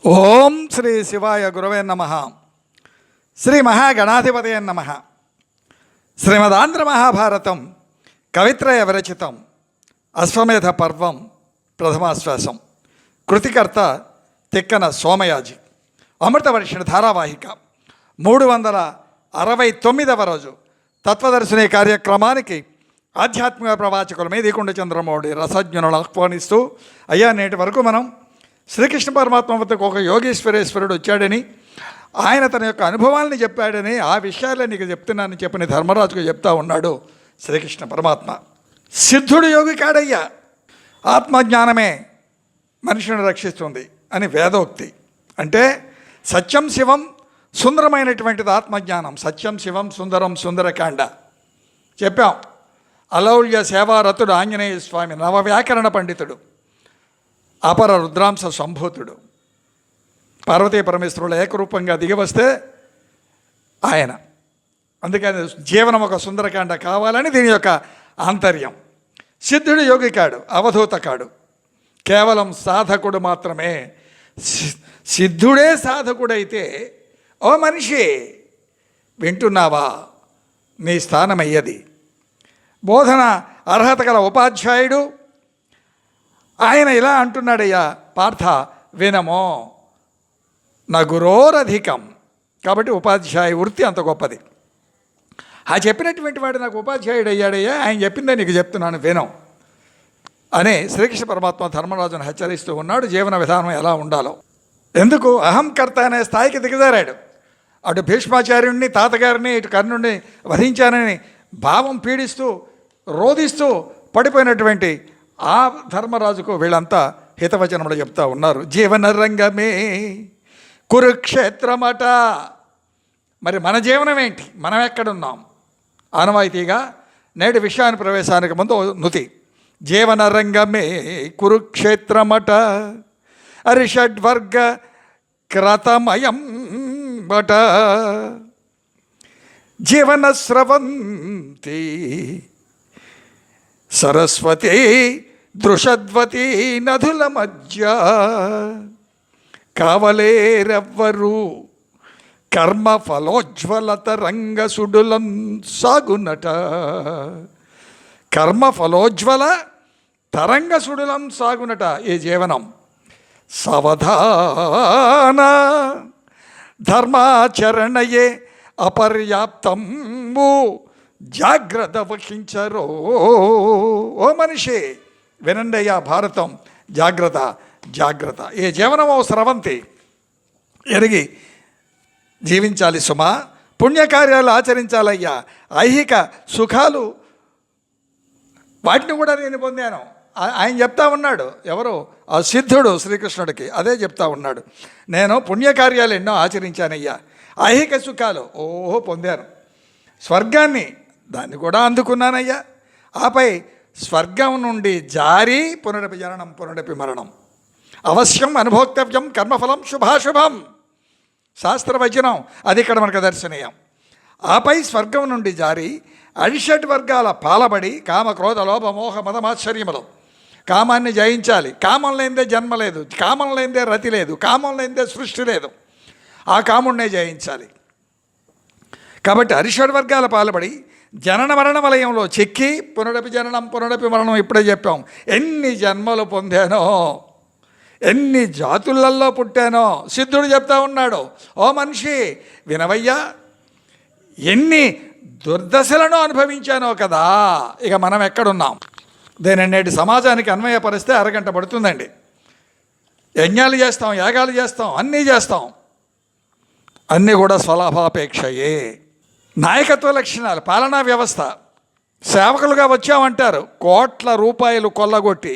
ఓం శ్రీ శివాయ గురవే నమ. శ్రీ మహాగణాధిపతయ నమ. శ్రీమదాంధ్ర మహాభారతం కవిత్రయ విరచితం అశ్వమేధ పర్వం ప్రథమాశ్వాసం. కృతికర్త తిక్కన సోమయాజి. అమృతవర్షిణి ధారావాహిక 369వ రోజు తత్వదర్శిని కార్యక్రమానికి ఆధ్యాత్మిక ప్రవాచకులు మేదీకొండ చంద్రమౌళి రసజ్ఞులను ఆహ్వానిస్తూ, అయ్యా నేటి వరకు మనం శ్రీకృష్ణ పరమాత్మ వద్దకు ఒక యోగేశ్వరేశ్వరుడు వచ్చాడని, ఆయన తన యొక్క అనుభవాలని చెప్పాడని, ఆ విషయాలే నీకు చెప్తున్నానని చెప్పని ధర్మరాజుకు చెప్తా ఉన్నాడు శ్రీకృష్ణ పరమాత్మ. సిద్ధుడు యోగి కాడయ్యా, ఆత్మజ్ఞానమే మనిషిని రక్షిస్తుంది అని వేదోక్తి. అంటే సత్యం శివం సుందరమైనటువంటిది ఆత్మజ్ఞానం. సత్యం శివం సుందరం సుందరకాండ చెప్పాం. అలౌల్య సేవారతుడు ఆంజనేయ స్వామి, నవవ్యాకరణ పండితుడు, అపర రుద్రాంశ సంభూతుడు, పార్వతీ పరమేశ్వరులు ఏకరూపంగా దిగివస్తే ఆయన. అందుకని జీవనం ఒక సుందరకాండ కావాలని దీని యొక్క ఆంతర్యం. సిద్ధుడు యోగి కాడు, అవధూత కాడు, కేవలం సాధకుడు మాత్రమే. సిద్ధుడే సాధకుడైతే, ఓ మనిషి వింటున్నావా, నీ స్థానమయ్యది. బోధన అర్హత గల ఉపాధ్యాయుడు ఆయన ఇలా అంటున్నాడయ్యా, పార్థ వినమో నా గురోరధికం. కాబట్టి ఉపాధ్యాయ వృత్తి అంత గొప్పది. ఆ చెప్పినటువంటి వాడు నాకు ఉపాధ్యాయుడు అయ్యాడయ్యా, ఆయన చెప్పిందే నీకు చెప్తున్నాను వినం అని శ్రీకృష్ణ పరమాత్మ ధర్మరాజును హెచ్చరిస్తూ ఉన్నాడు. జీవన విధానం ఎలా ఉండాలో. ఎందుకు అహంకర్త అనే స్థాయికి దిగజారాడు. అటు భీష్మాచార్యుడిని, తాతగారిని, ఇటు కర్ణుడిని వధించానని భావం పీడిస్తూ రోధిస్తూ పడిపోయినటువంటి ఆ ధర్మరాజుకు వీళ్ళంతా హితవచనములు చెప్తా ఉన్నారు. జీవన రంగమే కురుక్షేత్రమట. మరి మన జీవనం ఏంటి, మనం ఎక్కడున్నాం? ఆనవాయితీగా నేటి విషయాన్ని ప్రవేశానికి ముందు నుతి. జీవన రంగమే కురుక్షేత్రమట, అరిషడ్వర్గ క్రతమయం బట, జీవన స్రవంతి సరస్వతి దృషద్వతి నదుల మధ్య, కావలేరెవ్వరు కర్మ ఫలోజ్వలత రంగసుడులం సాగునట. కర్మ ఫలోజ్వల తరంగసుడులం సాగునట ఈ జీవనం. సవధాన ధర్మాచరణయే అపర్యాప్తంబు జాగ్రత్త వహించరో. ఓ మనిషి వినండయ్యా భారతం, జాగ్రత్త జాగ్రత్త. ఈ జీవనమో స్రవంతి, ఎరిగి జీవించాలి సుమా. పుణ్యకార్యాలు ఆచరించాలయ్యా. ఐహిక సుఖాలు వాటిని కూడా నేను పొందాను ఆయన చెప్తా ఉన్నాడు. ఎవరు? ఆ సిద్ధుడు శ్రీకృష్ణుడికి అదే చెప్తా ఉన్నాడు. నేను పుణ్యకార్యాలు ఎన్నో ఆచరించానయ్యా, ఐహిక సుఖాలు ఓహో పొందాను, స్వర్గాన్ని దాన్ని కూడా అందుకున్నానయ్యా. ఆపై స్వర్గం నుండి జారి పునరపి జననం పునరపి మరణం అవశ్యం అనుభోక్తవ్యం కర్మఫలం శుభాశుభం శాస్త్రవచనం. అది ఇక్కడ మనకు దర్శనీయం. ఆపై స్వర్గం నుండి జారి అరిషడ్ వర్గాల పాలబడి కామ క్రోధ లోభ మోహ మదమాశ్చర్యములు. కామాన్ని జయించాలి. కామం లేనిదే జన్మ లేదు, కామం లేనిదే రతి లేదు, కామం లేనిదే సృష్టి లేదు. ఆ కాముణ్ణే జయించాలి. కాబట్టి అరిషడ్ వర్గాల పాల్పడి జనన మరణ వలయంలో చెక్కి పునరపి జననం పునరపి మరణం ఇప్పుడే చెప్పాం. ఎన్ని జన్మలు పొందానో, ఎన్ని జాతులల్లో పుట్టానో సిద్ధుడు చెప్తా ఉన్నాడు. ఓ మనిషి వినవయ్యా, ఎన్ని దుర్దశలను అనుభవించానో కదా. ఇక మనం ఎక్కడున్నాం? దీని నేటి సమాజానికి అన్వయపరిస్తే అరగంట పడుతుందండి. యజ్ఞాలు చేస్తాం, యాగాలు చేస్తాం, అన్నీ చేస్తాం, అన్నీ కూడా స్వలాభాపేక్షయే. నాయకత్వ లక్షణాలు, పాలనా వ్యవస్థ, సేవకులుగా వచ్చామంటారు, కోట్ల రూపాయలు కొల్లగొట్టి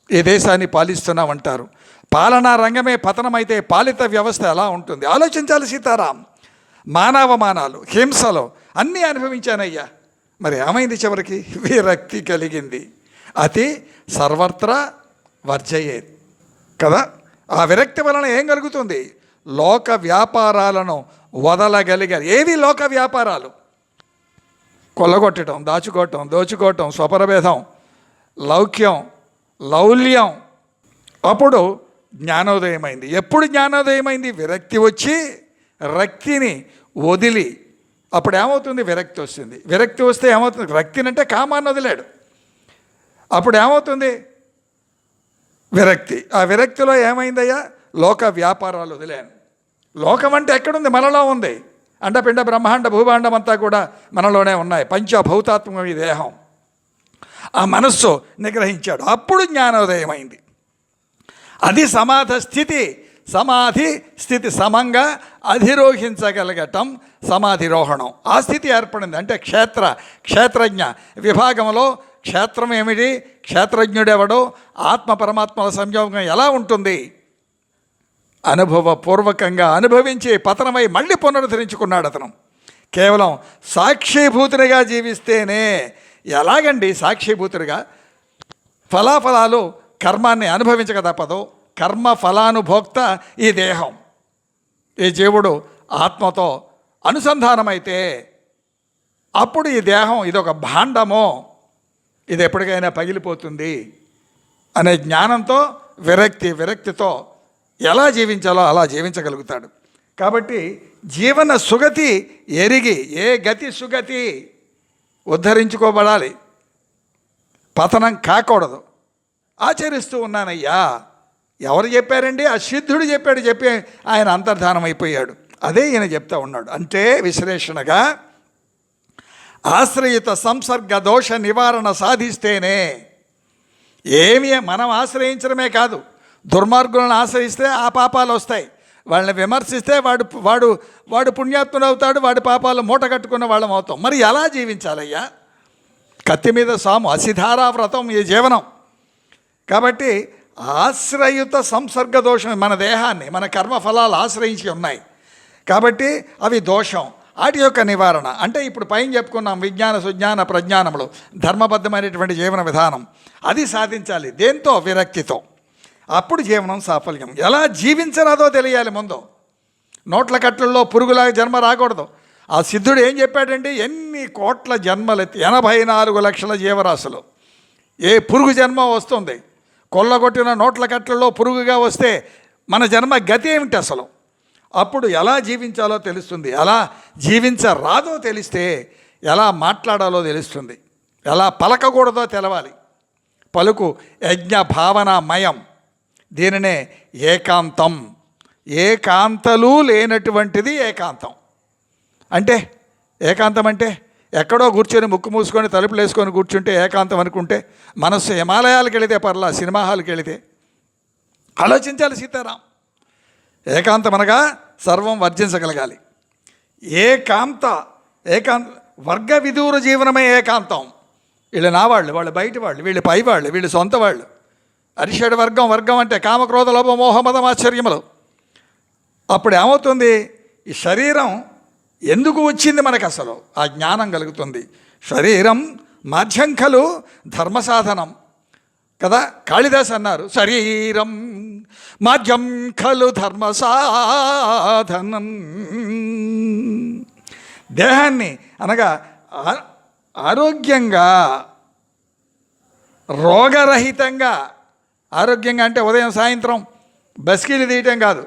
ఈ దేశాన్ని పాలిస్తున్నామంటారు. పాలనా రంగమే పతనమైతే పాలిత వ్యవస్థ ఎలా ఉంటుంది? ఆలోచించాలి సీతారాం. మానవమానాలు, హింసలు అన్నీ అనుభవించానయ్యా. మరి ఏమైంది? చివరికి విరక్తి కలిగింది. అతి సర్వత్రా వర్జయేత్ కదా. ఆ విరక్తి వలన ఏం కలుగుతుంది? లోక వ్యాపారాలను వదలగలిగారు. ఏవి లోక వ్యాపారాలు? కొల్లగొట్టడం, దాచుకోవటం, దోచుకోవటం, స్వపరభేదం, లౌక్యం, లౌల్యం. అప్పుడు జ్ఞానోదయమైంది. ఎప్పుడు జ్ఞానోదయమైంది? విరక్తి వచ్చి రక్తిని వదిలి, అప్పుడు ఏమవుతుంది? విరక్తి వస్తుంది. విరక్తి వస్తే ఏమవుతుంది? రక్తిని అంటే కామాన్ని వదిలాడు. అప్పుడు ఏమవుతుంది? విరక్తి. ఆ విరక్తిలో ఏమైందయ్యా? లోక వ్యాపారాలు వదిలాను. లోకం అంటే ఎక్కడుంది? మనలో ఉంది. అండపిండ బ్రహ్మాండ భూభాండం అంతా కూడా మనలోనే ఉన్నాయి. పంచభౌతాత్మకం ఈ దేహం. ఆ మనస్సు నిగ్రహించాడు. అప్పుడు జ్ఞానోదయమైంది. అది సమాధి స్థితి. సమాధి స్థితి సమంగా అధిరోహించగలగటం సమాధిరోహణం. ఆ స్థితి ఏర్పడింది. అంటే క్షేత్రజ్ఞ విభాగంలో క్షేత్రం ఏమిటి, క్షేత్రజ్ఞుడెవడో, ఆత్మ పరమాత్మల సంయోగం ఎలా ఉంటుంది? అనుభవపూర్వకంగా అనుభవించి పతనమై మళ్ళీ పునరుద్ధరించుకున్నాడు అతను. కేవలం సాక్షిభూతునిగా జీవిస్తేనే. ఎలాగండి సాక్షిభూతుడిగా? ఫలాఫలాలు కర్మాన్ని అనుభవించక తప్పదు. కర్మ ఫలానుభోక్త ఈ దేహం. ఈ జీవుడు ఆత్మతో అనుసంధానమైతే అప్పుడు ఈ దేహం ఇదొక భాండమో, ఇది ఎప్పటికైనా పగిలిపోతుంది అనే జ్ఞానంతో విరక్తితో ఎలా జీవించాలో అలా జీవించగలుగుతాడు. కాబట్టి జీవన సుగతి ఎరిగి, ఏ గతి సుగతి ఉద్ధరించుకోబడాలి, పతనం కాకూడదు. ఆచరిస్తూ ఉన్నానయ్యా. ఎవరు చెప్పారండి? ఆ సిద్ధుడు చెప్పాడు. చెప్పి ఆయన అంతర్ధానం అయిపోయాడు. అదే ఈయన చెప్తా ఉన్నాడు. అంటే విశ్లేషణగా ఆశ్రయిత సంసర్గ దోష నివారణ సాధిస్తేనే, ఏమి మనం ఆశ్రయించడమే కాదు, దుర్మార్గులను ఆశ్రయిస్తే ఆ పాపాలు వస్తాయి. వాళ్ళని విమర్శిస్తే వాడు పుణ్యాత్ముడు అవుతాడు, వాడి పాపాలు మూట కట్టుకున్న వాళ్ళం అవుతాం. మరి ఎలా జీవించాలయ్యా? కత్తి మీద సాము, అసిధారా వ్రతం ఈ జీవనం. కాబట్టి ఆశ్రయుత సంసర్గ దోషం మన దేహాన్ని, మన కర్మఫలాలు ఆశ్రయించి ఉన్నాయి కాబట్టి అవి దోషం. వాటి యొక్క నివారణ అంటే ఇప్పుడు పైన చెప్పుకున్నాం, విజ్ఞాన సుజ్ఞాన ప్రజ్ఞానములు, ధర్మబద్ధమైనటువంటి జీవన విధానం. అది సాధించాలి. దేంతో? విరక్తితో. అప్పుడు జీవనం సాఫల్యం. ఎలా జీవించరాదో తెలియాలి ముందు. నోట్ల కట్లల్లో పురుగులాగా జన్మ రాకూడదు. ఆ సిద్ధుడు ఏం చెప్పాడండి? ఎన్ని కోట్ల జన్మలెత్తి 84 లక్షల జీవరాశులు, ఏ పురుగు జన్మ వస్తుంది? కొల్లగొట్టిన నోట్ల కట్లలో పురుగుగా వస్తే మన జన్మ గతి ఏమిటి అసలు? అప్పుడు ఎలా జీవించాలో తెలుస్తుంది. ఎలా జీవించరాదో తెలిస్తే ఎలా మాట్లాడాలో తెలుస్తుంది. ఎలా పలకకూడదో తెలవాలి. పలుకు యజ్ఞ భావనామయం. దీనినే ఏకాంతం. ఏకాంతలు లేనటువంటిది ఏకాంతం. అంటే ఏకాంతం అంటే ఎక్కడో కూర్చొని ముక్కు మూసుకొని తలుపులు వేసుకొని కూర్చుంటే ఏకాంతం అనుకుంటే, మనస్సు హిమాలయాలకు వెళితే పర్లా, సినిమా హాల్కి వెళితే ఆలోచించాలి సీతారాం. ఏకాంతం అనగా సర్వం వర్జించగలగాలి. ఏకాంత వర్గ విదూర జీవనమే ఏకాంతం. వీళ్ళు నా వాళ్ళు, వాళ్ళు బయటి వాళ్ళు, వీళ్ళు పై వాళ్ళు, వీళ్ళు సొంత వాళ్ళు. అరిషడ్ వర్గం అంటే కామక్రోధ లోభ మోహ మదం ఆశ్చర్యములు. అప్పుడు ఏమవుతుంది? ఈ శరీరం ఎందుకు వచ్చింది మనకు అసలు? ఆ జ్ఞానం కలుగుతుంది. శరీరం మాధ్యం ఖలు ధర్మ సాధనం కదా. కాళిదాస్ అన్నారు, శరీరం మాధ్యం ఖలు ధర్మ సాధనం. దేహాన్ని అనగా ఆరోగ్యంగా, రోగరహితంగా, ఆరోగ్యంగా అంటే ఉదయం సాయంత్రం బస్కీలు తీయటం కాదు.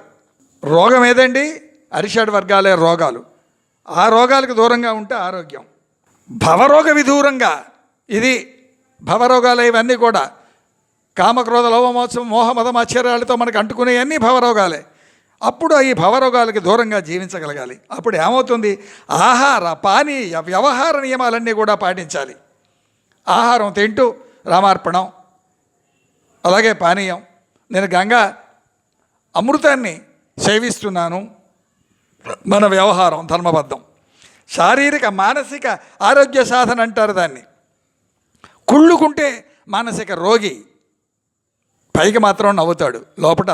రోగం ఏదండి? అరిషడ్ వర్గాలే రోగాలు. ఆ రోగాలకు దూరంగా ఉంటే ఆరోగ్యం. భవరోగ విదూరంగా, ఇది భవరోగాలు ఇవన్నీ కూడా కామక్రోధ లోభమోత్సవం మోహ మదం ఆశ్చర్యాలతో మనకు అంటుకునేవన్నీ భవరోగాలే. అప్పుడు ఈ భవరోగాలకి దూరంగా జీవించగలగాలి. అప్పుడు ఏమవుతుంది? ఆహార పానీయ వ్యవహార నియమాలన్నీ కూడా పాటించాలి. ఆహారం తింటూ రామార్పణం, అలాగే పానీయం, నేను గంగా అమృతాన్ని సేవిస్తున్నాను, మన వ్యవహారం ధర్మబద్ధం. శారీరక మానసిక ఆరోగ్య సాధన అంటారు దాన్ని. కుళ్ళుకుంటే మానసిక రోగి, పైకి మాత్రం నవ్వుతాడు, లోపల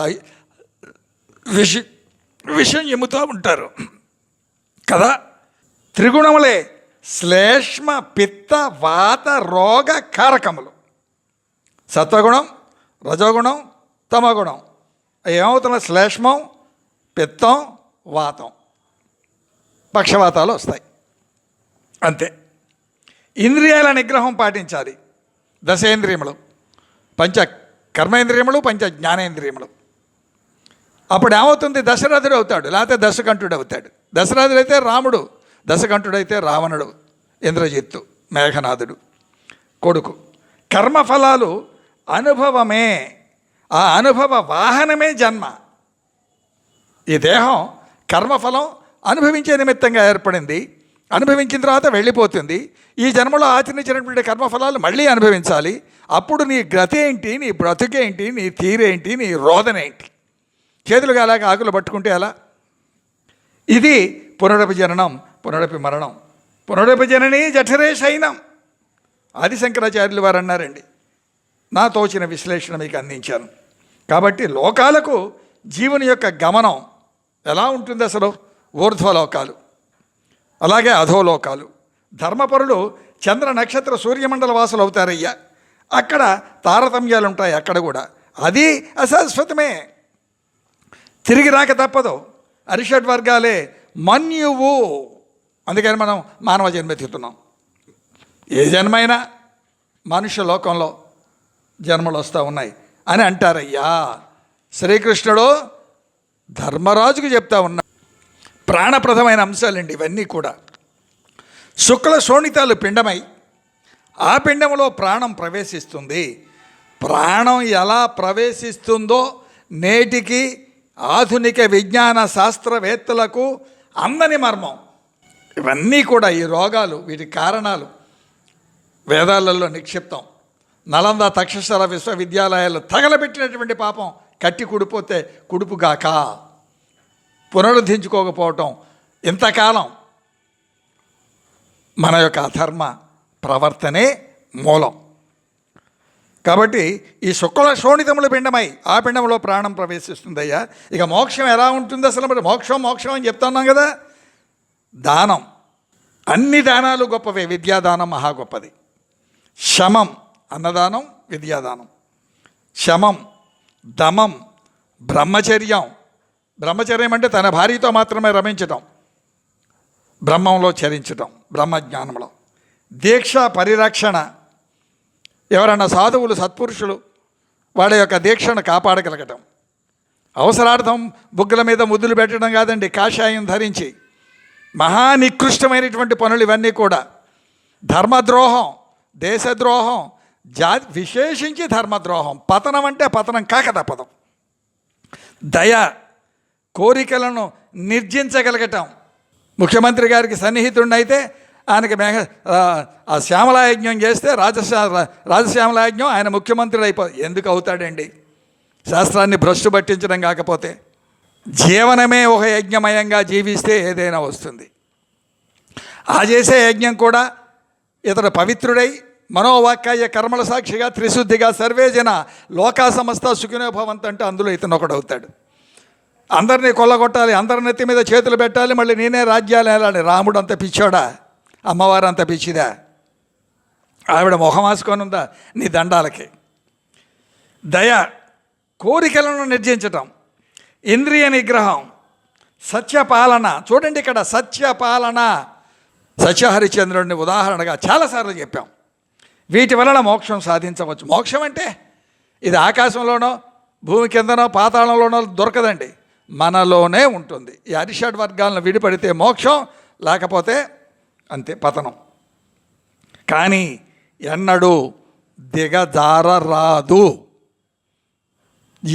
విషం ఎమ్ముతూ ఉంటారు కదా. త్రిగుణములే శ్లేష్మ పిత్త వాత రోగ కారకములు. సత్వగుణం, రజోగుణం, తమగుణం. ఏమవుతున్న? శ్లేష్మం, పిత్తం, వాతం, పక్షవాతాలు వస్తాయి. అంతే. ఇంద్రియాల నిగ్రహం పాటించాలి. దశేంద్రియములు, పంచ కర్మేంద్రియములు, పంచ జ్ఞానేంద్రియములు. అప్పుడు ఏమవుతుంది? దశరథుడు అవుతాడు, లేకపోతే దశకంఠుడు అవుతాడు. దశరథుడు అయితే రాముడు, దశకంఠుడైతే రావణుడు, ఇంద్రజిత్తు, మేఘనాథుడు కొడుకు. కర్మఫలాలు అనుభవమే, ఆ అనుభవ వాహనమే జన్మ. ఈ దేహం కర్మఫలం అనుభవించే నిమిత్తంగా ఏర్పడింది. అనుభవించిన తర్వాత వెళ్ళిపోతుంది. ఈ జన్మలో ఆచరించినటువంటి కర్మఫలాలు మళ్ళీ అనుభవించాలి. అప్పుడు నీ గతి ఏంటి, నీ బ్రతుకేంటి, నీ తీరేంటి, నీ రోదనేంటి? చేతులుగా అలాగ ఆకులు పట్టుకుంటే ఎలా? ఇది పునరపి జననం, పునరపి మరణం, పునరపి జనని జఠరే శయనం. ఆదిశంకరాచార్యులు వారు అన్నారండి. నా తోచిన విశ్లేషణ మీకు అందించాను. కాబట్టి లోకాలకు జీవుని యొక్క గమనం ఎలా ఉంటుంది? అసలు ఊర్ధ్వలోకాలు, అలాగే అధోలోకాలు. ధర్మపరులు చంద్ర నక్షత్ర సూర్యమండల వాసులు అవుతారయ్యా. అక్కడ తారతమ్యాలు ఉంటాయి, అక్కడ కూడా. అది అశాశ్వతమే, తిరిగి రాక తప్పదు. అరిషడ్ వర్గాలే మన్యువు. అందుకని మనం మానవ జన్మెత్తుతున్నాం. ఏ జన్మైనా మనుష్య లోకంలో జన్మలు వస్తూ ఉన్నాయి అని అంటారయ్యా. శ్రీకృష్ణుడు ధర్మరాజుకు చెప్తా ఉన్నా. ప్రాణప్రదమైన అంశాలండి ఇవన్నీ కూడా. శుక్ల శోణితాలు పిండమై ఆ పిండంలో ప్రాణం ప్రవేశిస్తుంది. ప్రాణం ఎలా ప్రవేశిస్తుందో నేటికి ఆధునిక విజ్ఞాన శాస్త్రవేత్తలకు అందని మర్మం. ఇవన్నీ కూడా ఈ రోగాలు, వీటి కారణాలు వేదాలలో నిక్షిప్తం. నలంద తక్షశిల విశ్వవిద్యాలయాలు తగలబెట్టినటువంటి పాపం కట్టి కుడిపోతే కుడుపుగాక, పునరుద్ధరించుకోకపోవటం ఇంతకాలం మన యొక్క అధర్మ ప్రవర్తనే మూలం. కాబట్టి ఈ శుక్ల శోణితములు పిండమై ఆ పిండంలో ప్రాణం ప్రవేశిస్తుందయ్యా. ఇక మోక్షం ఎలా ఉంటుంది అసలు? మరి మోక్షం మోక్షం అని చెప్తున్నాం కదా. దానం, అన్ని దానాలు గొప్పవే. విద్యాదానం మహా గొప్పది. శమం, అన్నదానం, విద్యాదానం. శమం, దమం, బ్రహ్మచర్యం. బ్రహ్మచర్యం అంటే తన భార్యతో మాత్రమే రమించటం, బ్రహ్మంలో చరించటం, బ్రహ్మజ్ఞానంలో. దీక్ష, పరిరక్షణ. ఎవరన్నా సాధువులు, సత్పురుషులు వాళ్ళ యొక్క దీక్షను కాపాడగలగటం. అవసరార్థం బుగ్గల మీద ముద్దులు పెట్టడం కాదండి, కాషాయం ధరించి. మహానికృష్టమైనటువంటి పనులు ఇవన్నీ కూడా. ధర్మద్రోహం, దేశద్రోహం, విశేషించి ధర్మద్రోహం. పతనం అంటే పతనం కాక తప్పదు. దయ, కోరికలను నిర్జించగలగటం. ముఖ్యమంత్రి గారికి సన్నిహితుడినైతే ఆయనకి ఆ శ్యామలాయజ్ఞం చేస్తే రాజశ్యామలాయజ్ఞం ఆయన ముఖ్యమంత్రి ఎందుకు అవుతాడండి? శాస్త్రాన్ని భ్రష్టు పట్టించడం కాకపోతే. జీవనమే ఒక యజ్ఞమయంగా జీవిస్తే ఏదైనా వస్తుంది. ఆ చేసే యజ్ఞం కూడా ఇతడు పవిత్రుడై మనోవాక్కాయ కర్మల సాక్షిగా త్రిశుద్ధిగా సర్వే జన లోకా సమస్త సుఖినోభవంతు అంటే అందులో ఇతను ఒకడవుతాడు. అందరినీ కొల్లగొట్టాలి, అందరి నెత్తి మీద చేతులు పెట్టాలి, మళ్ళీ నేనే రాజ్యాలు వెళ్ళాలి. రాముడు అంత పిచ్చోడా? అమ్మవారు అంత పిచ్చిదా? ఆవిడ మొహమాసుకొని ఉందా నీ దండాలకి? దయ, కోరికలను నిర్జించటం, ఇంద్రియ నిగ్రహం, సత్యపాలన. చూడండి ఇక్కడ సత్యపాలన. సత్యహరిశ్చంద్రుడిని ఉదాహరణగా చాలాసార్లు చెప్పాం. వీటి వలన మోక్షం సాధించవచ్చు. మోక్షం అంటే ఇది ఆకాశంలోనో భూమి కిందనో పాతాళంలోనో దొరకదండి, మనలోనే ఉంటుంది. ఈ అరిషడ్ వర్గాలను విడిపడితే మోక్షం, లేకపోతే అంతే పతనం. కానీ ఎన్నడూ దిగజారరాదు.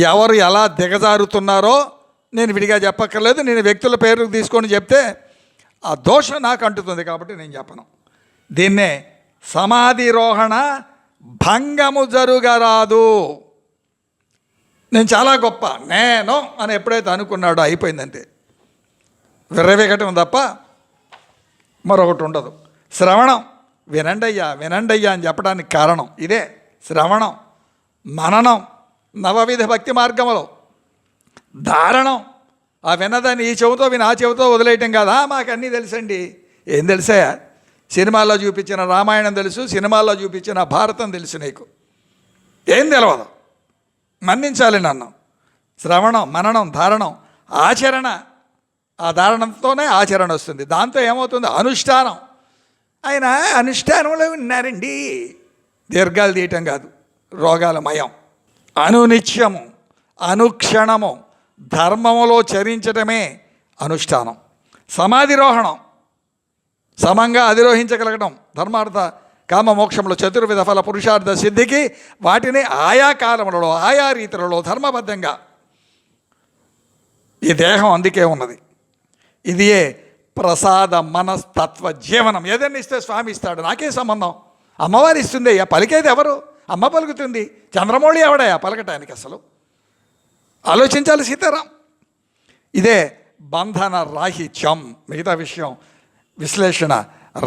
ఎవరు ఎలా దిగజారుతున్నారో నేను విడిగా చెప్పక్కర్లేదు. నేను వ్యక్తుల పేరు తీసుకొని చెప్తే ఆ దోషం నాకు అంటుతుంది కాబట్టి నేను చెప్పను. దీన్నే సమాధిరోహణ భంగము జరుగరాదు. నేను చాలా గొప్ప, నేను అని ఎప్పుడైతే అనుకున్నాడో అయిపోయిందంటే విర్రవేగటం తప్ప మరొకటి ఉండదు. శ్రవణం, వినండయ్యా వినండయ్యా అని చెప్పడానికి కారణం ఇదే. శ్రవణం, మననం, నవవిధ భక్తి మార్గంలో ధారణం. ఆ విన్నదాన్ని ఈ చెవుతో విని ఆ చెవుతో వదిలేయటం కాదా? మాకు అన్నీ తెలుసండి. ఏం తెలుసా? సినిమాల్లో చూపించిన రామాయణం తెలుసు, సినిమాల్లో చూపించిన భారతం తెలుసు. నీకు ఏం తెలియదు. మన్నించాలి నన్ను. శ్రవణం, మననం, ధారణం, ఆచరణ. ఆ ధారణంతోనే ఆచరణ వస్తుంది. దాంతో ఏమవుతుంది? అనుష్ఠానం. ఆయన అనుష్ఠానంలో ఉన్నారండి. దీర్ఘాలు తీయటం కాదు, రోగాల మయం. అనునిత్యము, అనుక్షణము ధర్మములో చరించటమే అనుష్ఠానం. సమాధిరోహణం, సమంగా అధిరోహించగలగడం, ధర్మార్థ కామ మోక్షములు చతుర్విధ ఫల పురుషార్థ సిద్ధికి వాటిని ఆయా కాలములలో ఆయా రీతులలో ధర్మబద్ధంగా ఈ దేహం అందుకే ఉన్నది. ఇదియే ప్రసాద మనస్తత్వ జీవనం. ఏదైనా ఇస్తే స్వామి ఇస్తాడు, నాకే సంబంధం. అమ్మవారు ఇస్తుంది అయ్యా, పలికేది ఎవరు? అమ్మ పలుకుతుంది. చంద్రమౌళి ఎవడయ్యా పలకటానికి? అసలు ఆలోచించాలి సీతారాం. ఇదే బంధన రాహిత్యం. మిగతా విషయం విశ్లేషణ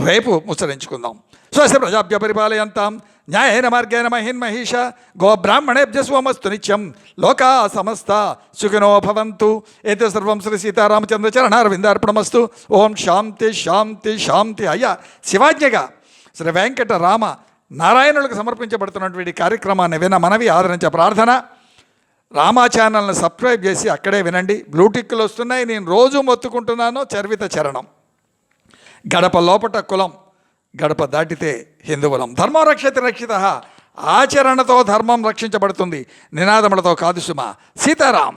రేపు ముచ్చరించుకుందాం. స్వస్య ప్రజాభ్య పరిపాలయంతాం న్యాయేన మార్గేణ మహిన్మహిష గోబ్రాహ్మణేభ్య స్వమస్తు నిత్యం లోకా సమస్త సుఖినో భవంతు. ఏతే సర్వం శ్రీ సీతారామచంద్ర చరణారవిందార్పణమస్తు. ఓం శాంతి శాంతి శాంతి. అయ్యా శివాజ్ఞగా శ్రీ వెంకట రామ నారాయణులకు సమర్పించబడుతున్నటువంటి కార్యక్రమాన్ని విన మనవి ఆదరించే ప్రార్థన. రామా ఛానల్ని సబ్స్క్రైబ్ చేసి అక్కడే వినండి. బ్లూటిక్లు వస్తున్నాయి, నేను రోజు మొత్తుకుంటున్నాను. చర్విత చరణం. గడప లోపట కులం, గడప దాటితే హిందువులం. ధర్మం రక్షతి రక్షిత. ఆచరణతో ధర్మం రక్షించబడుతుంది, నినాదములతో కాదు సుమా. సీతారాం.